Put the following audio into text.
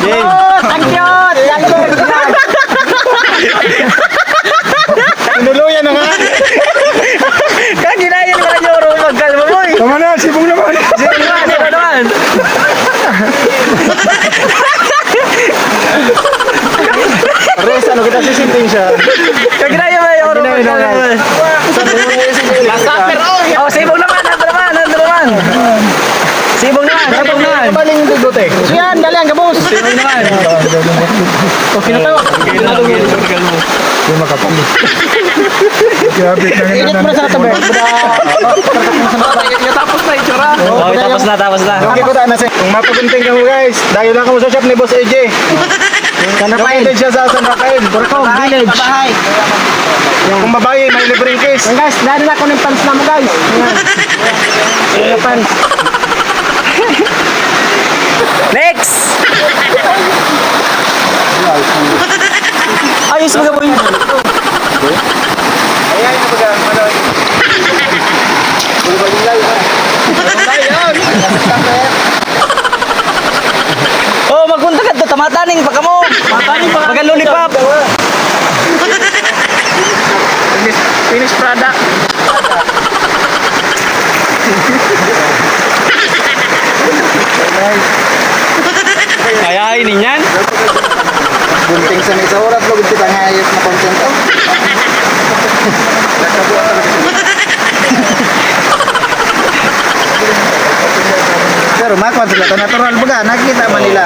Oh, thank you. Tinuluyan na nga. Kaginayan mga Yoro, magkalma mo eh. Tama na, sibong naman. Sino naman? Res, ano kita sisinting siya? Kaginayan mga Yoro, magkalma mo eh. Oh, sibong naman, nandun naman. Sibong naman. Maling yung dugot eh. Yan, dali ang gabos. Sibong naman. Okay na to. Yung makapali. Grabe na nga Init mo na sa tabi. Tapos na, itsura. Oh, tapos na. Okay ko na sa. Kung mapagunting ka mo guys, dahil lang ako sa shop ni Boss AJ. Located siya sa San Rafael, Burcong Village. Bahay. Kung babae, may libreng case. Yan guys, dali na ako ng pants na mo guys. Ayan. Yung pants. Next! Ayos mga boy. Ayan, yung baga, ano. Oh, magpunta ka to, tamataning pa kamo. Magalulipap. Finished product. Kayain ninyan. Bunting sa may saurat, lugod kita nga ayos na content. Pero makuha sila, natural baga, nakita man nila.